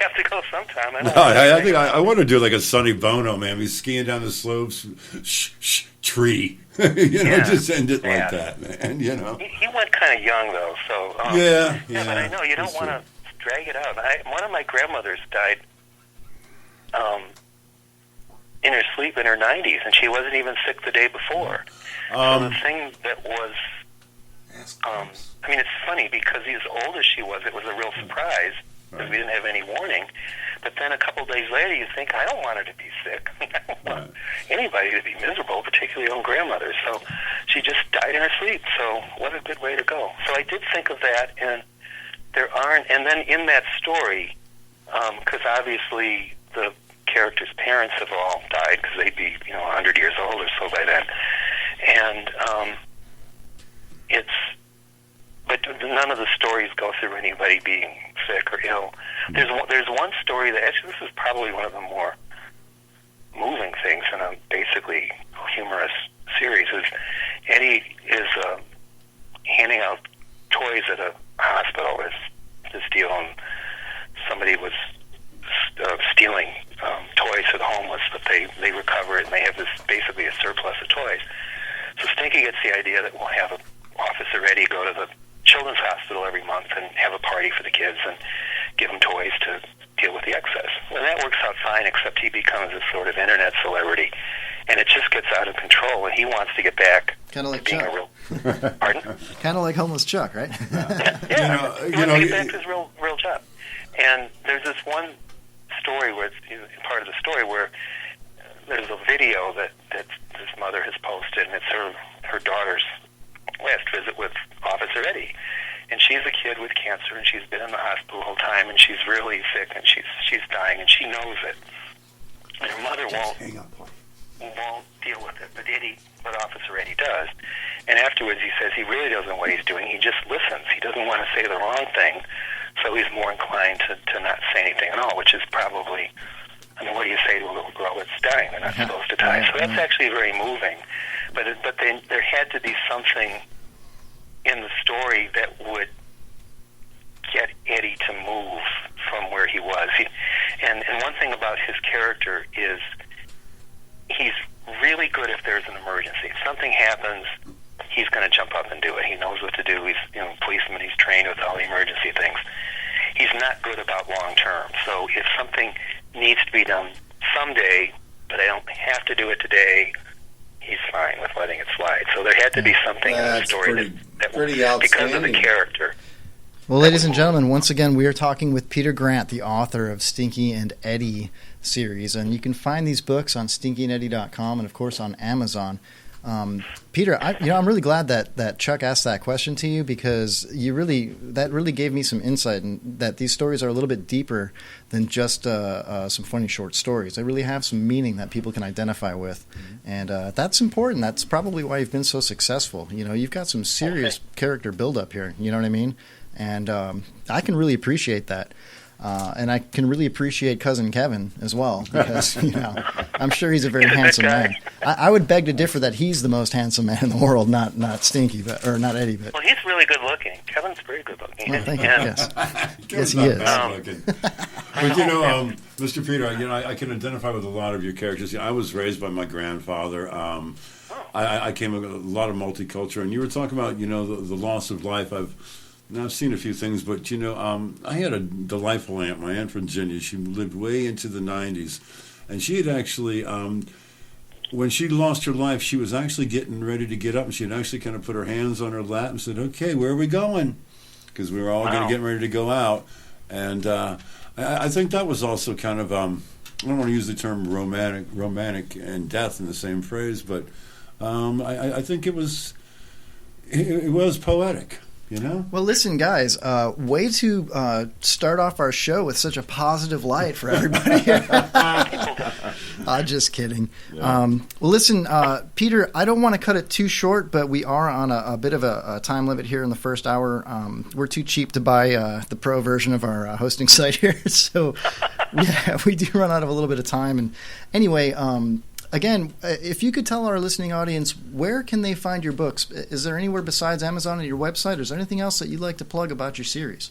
have to go sometime. I want to do like a Sonny Bono, man. He's skiing down the slopes, tree. Just end it like that, man. He went kind of young though, so yeah. But I know you don't want to drag it out. One of my grandmothers died in her sleep in her 90s, and she wasn't even sick the day before. So the thing that was, it's funny because as old as she was, it was a real surprise because we didn't have any warning. But then a couple of days later, you think, I don't want her to be sick. I don't want anybody to be miserable, particularly your own grandmother. So she just died in her sleep. So what a good way to go. So I did think of that, and and then in that story, because obviously the characters' parents have all died because they'd be 100 years old or so by then, and but none of the stories go through anybody being sick or ill. There's one story that actually this is probably one of the more moving things in a basically humorous series. Is Eddie is handing out toys at a hospital. This deal, and somebody was stealing toys to the homeless, but they recover it, and they have this basically a surplus of toys. So Stinky gets the idea that we'll have Officer Eddie go to the children's hospital every month and have a party for the kids and give them toys to deal with the excess. And that works out fine, except he becomes a sort of internet celebrity, and it just gets out of control, and he wants to get back kind of like to being Chuck. a real... Pardon? Kind of like homeless Chuck, right? Yeah. He wants to get back to his real job. And there's this one story where it's part of the story where there's a video that this mother has posted, and it's her daughter's last visit with Officer Eddie. And she's a kid with cancer, and she's been in the hospital the whole time, and she's really sick, and she's dying, and she knows it. And her mother won't deal with it, but Officer Eddie does. And afterwards he says he really doesn't know what he's doing. He just listens. He doesn't want to say the wrong thing, so he's more inclined to not say anything at all, which is probably, what do you say to a little girl that's dying? They're not supposed to die. So that's actually very moving. But there had to be something in the story that would get Eddie to move from where he was. And one thing about his character is he's really good if there's an emergency. If something happens, he's going to jump up and do it. He knows what to do. He's a policeman. He's trained with all the emergency things. He's not good about long term. So if something needs to be done someday, but I don't have to do it today, he's fine with letting it slide. So there had to be something in the story that because of the character. Well, ladies and gentlemen, once again, we are talking with Peter Grant, the author of Stinky and Eddie series, and you can find these books on stinkyandeddie.com and, of course, on Amazon. Peter, I'm really glad that Chuck asked that question to you, because that really gave me some insight, and that these stories are a little bit deeper than just some funny short stories. They really have some meaning that people can identify with, and that's important. That's probably why you've been so successful. You've got some serious character build-up here. You know what I mean? And I can really appreciate that. And I can really appreciate Cousin Kevin as well, because I'm sure he's a very handsome man. I would beg to differ that he's the most handsome man in the world, not Stinky, or not Eddie. But well, he's really good looking. Kevin's very good looking. Well, thank you. Yes, yes, he is. But Mr. Peter, I can identify with a lot of your characters. I was raised by my grandfather. I came with a lot of multicultural, and you were talking about the loss of life. I've seen a few things, but I had a delightful aunt, my Aunt Virginia. She lived way into the 90s, and she had actually, when she lost her life, she was actually getting ready to get up, and she had actually kind of put her hands on her lap and said, "Okay, where are we going?" Because we were all going to get ready to go out, and I think that was also kind of, I don't want to use the term romantic and death in the same phrase, but I think it was poetic. Well, listen, guys, way to start off our show with such a positive light for everybody. Just kidding. Yeah. Well, listen, Peter, I don't want to cut it too short, but we are on a bit of a time limit here in the first hour. We're too cheap to buy the pro version of our hosting site here, so we do run out of a little bit of time. And anyway, again, if you could tell our listening audience, where can they find your books? Is there anywhere besides Amazon and your website, or is there anything else that you'd like to plug about your series?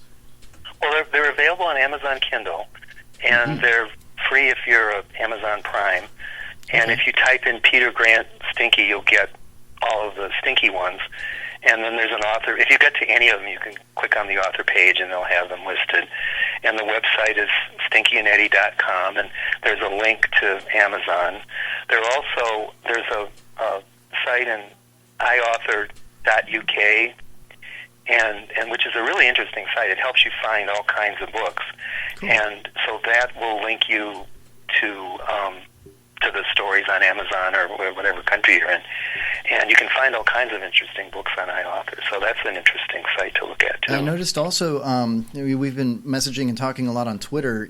Well, they're available on Amazon Kindle, and they're free if you're a Amazon Prime. And if you type in Peter Grant Stinky, you'll get all of the Stinky ones. And then there's an author. If you get to any of them, you can click on the author page, and they'll have them listed. And the website is stinkyandeddy.com, and there's a link to Amazon. There's a site in iauthor.uk, and which is a really interesting site. It helps you find all kinds of books, and so that will link you to the stories on Amazon or whatever country you're in, and you can find all kinds of interesting books on iAuthor. So that's an interesting site to look at too. I noticed also we've been messaging and talking a lot on Twitter.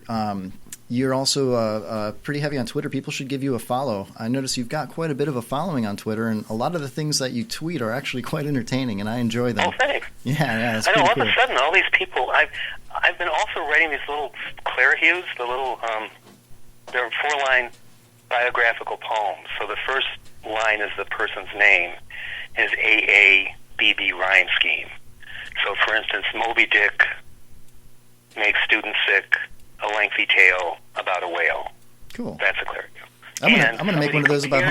You're also pretty heavy on Twitter. People should give you a follow. I notice you've got quite a bit of a following on Twitter, and a lot of the things that you tweet are actually quite entertaining, and I enjoy them. Oh, thanks. Yeah, that's I know. All cool. of a sudden, all these people. I've been also writing these little clairhews, the little they're 4-line biographical poems. So the first line is the person's name, is AABB rhyme scheme. So, for instance, Moby Dick makes students sick. A lengthy tale about a whale. Cool. That's a clairhew. I'm gonna make one of those about.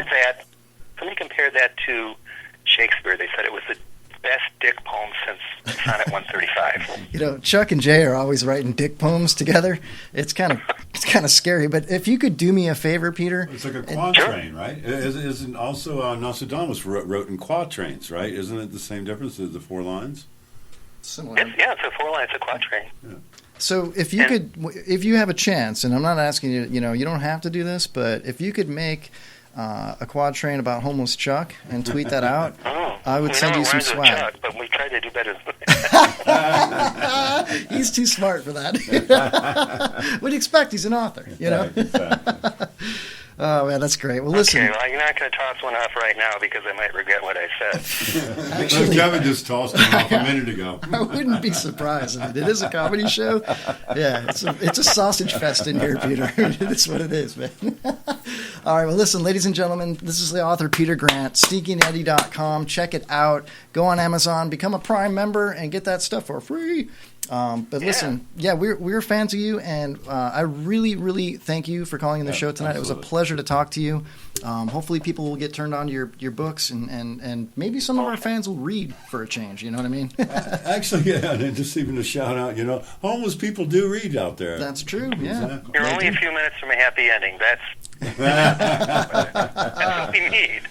Somebody compared that to Shakespeare. They said it was the best dick poem since Sonnet 135. You know, Chuck and Jay are always writing dick poems together. It's kind of scary. But if you could do me a favor, Peter. It's like a quatrain, right? Isn't also Nostradamus wrote in quatrains, right? Isn't it the same difference as the 4 lines? Similar. It's a 4 line. It's a quatrain. Yeah. So if you have a chance, and I'm not asking you, you don't have to do this, but if you could make a quatrain about homeless Chuck and tweet that out, I would send you some swag. Chuck, but we tried to do better than that. He's too smart for that. What do you expect? He's an author, know? Right, exactly. Oh, man, that's great. Well, listen. Okay, well, you're not going to toss one off right now because I might regret what I said. Actually, Kevin just tossed one off a minute ago. I wouldn't be surprised. I mean, it is a comedy show. Yeah, it's a sausage fest in here, Peter. It's what it is, man. All right, well, listen, ladies and gentlemen, this is the author, Peter Grant, stinkyandeddy.com. Check it out. Go on Amazon, become a Prime member, and get that stuff for free. But listen, we're fans of you, and I really, really thank you for calling in the show tonight. Absolutely. It was a pleasure to talk to you. Hopefully people will get turned on to your books, and maybe some of our fans will read for a change. You know what I mean? Actually, yeah, and just even a shout out, homeless people do read out there. That's true, yeah. Exactly. You're only a few minutes from a happy ending. That's what we need.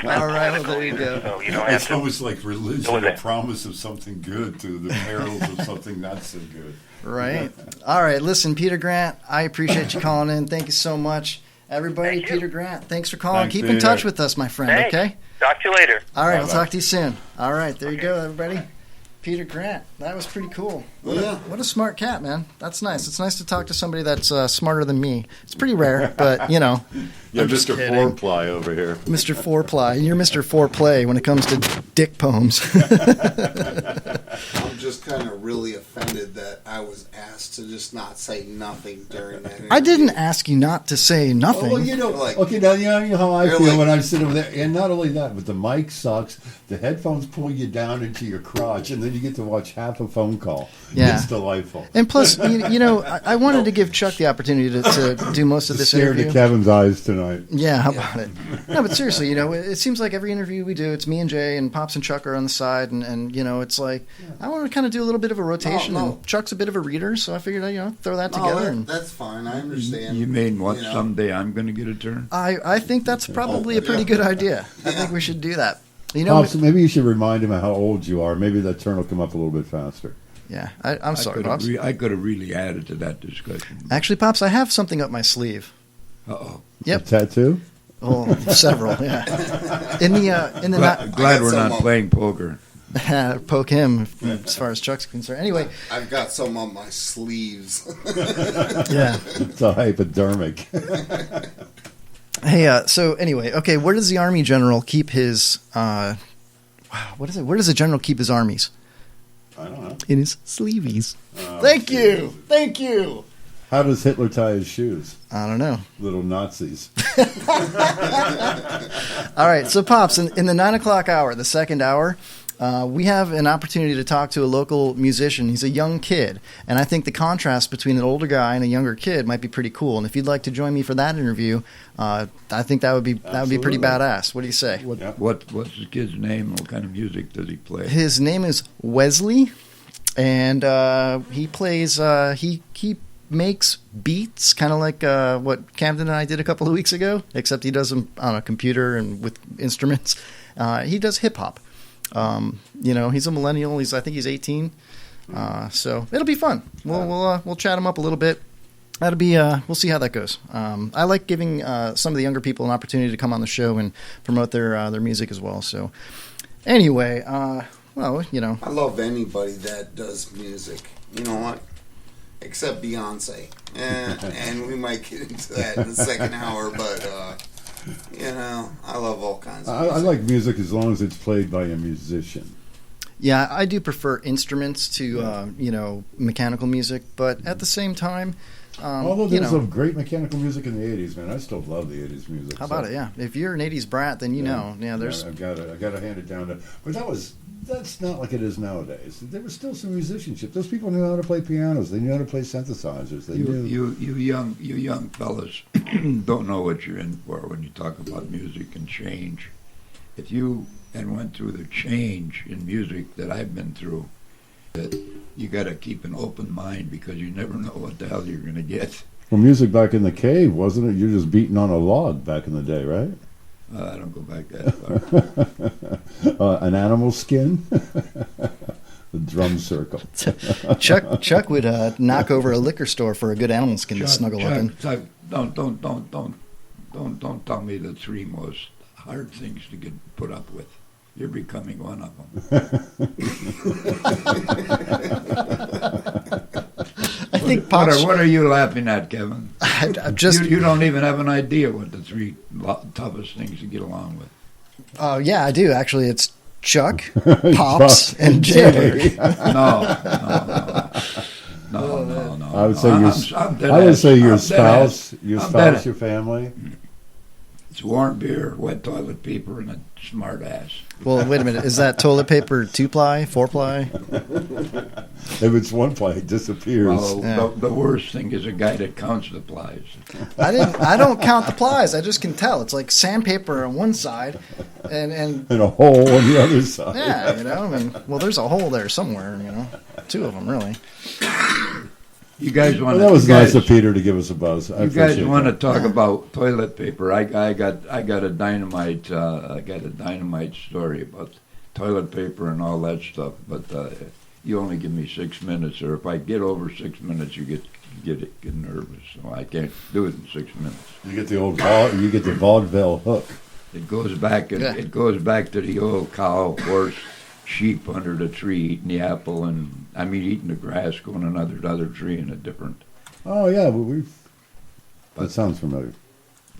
All right, well, there you go. So you don't It's have to. almost like religion, the promise of something good to the perils of something not so good. Right. All right, listen, Peter Grant, I appreciate you calling in. Thank you so much. Everybody, Peter Grant, thanks for calling. Thanks, Keep Peter. in touch with us, my friend, Thanks. okay? Talk to you later. All right, Bye-bye. we'll talk to you soon. All right, there you go, everybody. Peter Grant, that was pretty cool. What a smart cat, man. That's nice. It's nice to talk to somebody that's smarter than me. It's pretty rare, but, Yeah, I'm just Mr. kidding. Fourply over here. Mr. Fourply. And you're Mr. Foreplay when it comes to dick poems. I'm just kind of really offended that I was asked to just not say nothing during that interview. I didn't ask you not to say nothing. Well, Like- okay, now you know how I You're feel like- when I sit over there. And not only that, but the mic sucks. The headphones pull you down into your crotch, and then you get to watch half a phone call. Yeah. It's delightful. And plus, I wanted to give Chuck the opportunity to do most of To this stare interview. into Kevin's eyes tonight. Yeah, how about it? No, but seriously, it seems like every interview we do, it's me and Jay, and Pops and Chuck are on the side, and it's like, I want to kind of do a little bit of a rotation, No. and Chuck's a bit of a reader, so I figured I'd throw that together. And that's fine. I understand. You mean what? You know. Someday I'm going to get a turn? I think that's probably a pretty good idea. I think we should do that. Pops, maybe you should remind him how old you are. Maybe that turn will come up a little bit faster. Yeah, I'm sorry, Pops. I could have really added to that discussion. Actually, Pops, I have something up my sleeve. Uh-oh. Yep. A tattoo? Oh, several, yeah. In the Glad we're some not playing poker. poke him as far as Chuck's concerned. Anyway, I've got some on my sleeves. yeah. It's a hypodermic. Hey, so anyway, okay, where does the Army general keep his? What is it? Where does the general keep his armies? I don't know. In his sleeveys. Thank you. How does Hitler tie his shoes? I don't know. Little Nazis. All right, so Pops, in the 9 o'clock hour, the second hour, we have an opportunity to talk to a local musician. He's a young kid, and I think the contrast between an older guy and a younger kid might be pretty cool. And if you'd like to join me for that interview, I think that would be pretty Absolutely. badass. What do you say? What's the kid's name? What kind of music does he play? His name is Wesley, and he plays. He makes beats, kind of like what Camden and I did a couple of weeks ago, except he does them on a computer and with instruments. He does hip hop. He's a millennial. I think he's 18. So it'll be fun. We'll chat him up a little bit. That'll be we'll see how that goes. I like giving some of the younger people an opportunity to come on the show and promote their music as well. So anyway, I love anybody that does music. You know what? Except Beyonce. And we might get into that in the second hour, but I love all kinds of music. I like music as long as it's played by a musician. Yeah, I do prefer instruments to mechanical music, but at the same time, although there's some great mechanical music in the 80s, man, I still love the 80s music. How about it? Yeah, if you're an 80s brat, then there's. I've got to hand it down to. But that's not like it is nowadays. There was still some musicianship. Those people knew how to play pianos. They knew how to play synthesizers. They knew. You young fellas don't know what you're in for when you talk about music and change. If you went through the change in music that I've been through, that you got to keep an open mind because you never know what the hell you're going to get. Well, music back in the cave, wasn't it? You're just beating on a log back in the day, right? I don't go back that far. An animal skin, the drum circle. Chuck would knock over a liquor store for a good animal skin to snuggle up in. Chuck, don't tell me the three most hard things to get put up with. You're becoming one of them. I think Pops. What are you laughing at, Kevin? You don't even have an idea what the three toughest things to get along with. Yeah, I do actually. It's Chuck, Pops, and Jay. No. I would say your spouse, your family. It's warm beer, wet toilet paper, and a smart ass. Well, wait a minute. Is that toilet paper 2-ply, 4-ply? If it's 1-ply, it disappears. Well, the worst thing is a guy that counts the plies. I don't count the plies. I just can tell. It's like sandpaper on one side, and a hole on the other side. Yeah, there's a hole there somewhere. Two of them really. You guys want? That was nice of Peter to give us a buzz. You guys want to talk about toilet paper? I got a dynamite story about toilet paper and all that stuff. But you only give me 6 minutes, or if I get over 6 minutes, you get nervous. So I can't do it in 6 minutes. You get the vaudeville hook. It goes back to the old cow, horse, sheep under the tree eating the apple, and eating the grass, going another tree in a different. Oh yeah, that sounds familiar.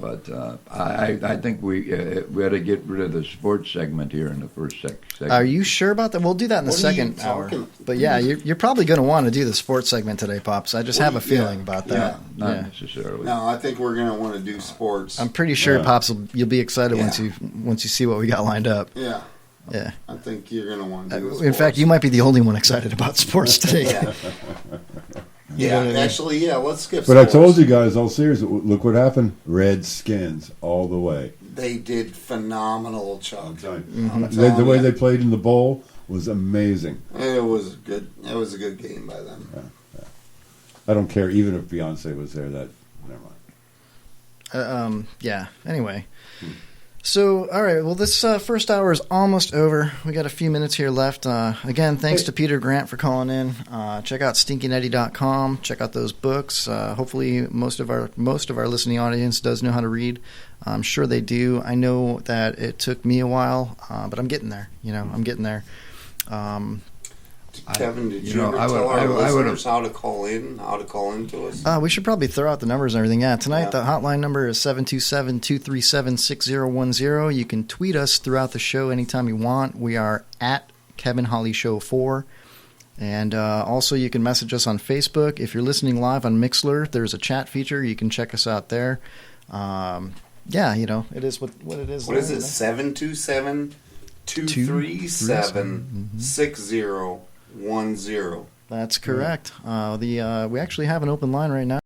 But I think we ought to get rid of the sports segment here in the first segment. Are you sure about that? We'll do that in the second hour. But yeah, you're probably going to want to do the sports segment today, Pops. I just have a feeling about that. Not necessarily. No, I think we're going to want to do sports. I'm pretty sure, Pops, you'll be excited once you see what we got lined up. Yeah. Yeah. I think you're going to want to do sports. In fact, you might be the only one excited about sports today. Actually, let's skip But sports. I told you guys, all serious, look what happened. Redskins all the way. They did phenomenal, Chuck. The way they played in the bowl was amazing. It was good. It was a good game by them. Yeah. I don't care, even if Beyonce was there. Never mind. Anyway. So, all right. Well, this first hour is almost over. We got a few minutes here left. Again, thanks to Peter Grant for calling in. Check out StinkyNetty.com. Check out those books. Hopefully, most of our listening audience does know how to read. I'm sure they do. I know that it took me a while, but I'm getting there. I'm getting there. Kevin, did you ever tell our listeners how to call in to us? We should probably throw out the numbers and everything. Yeah, tonight the hotline number is 727-237-6010. You can tweet us throughout the show anytime you want. We are at Kevin Holly Show 4. And also you can message us on Facebook. If you're listening live on Mixlr, there's a chat feature. You can check us out there. It is what it is. What is it, 727 237-6010. That's correct. We actually have an open line right now.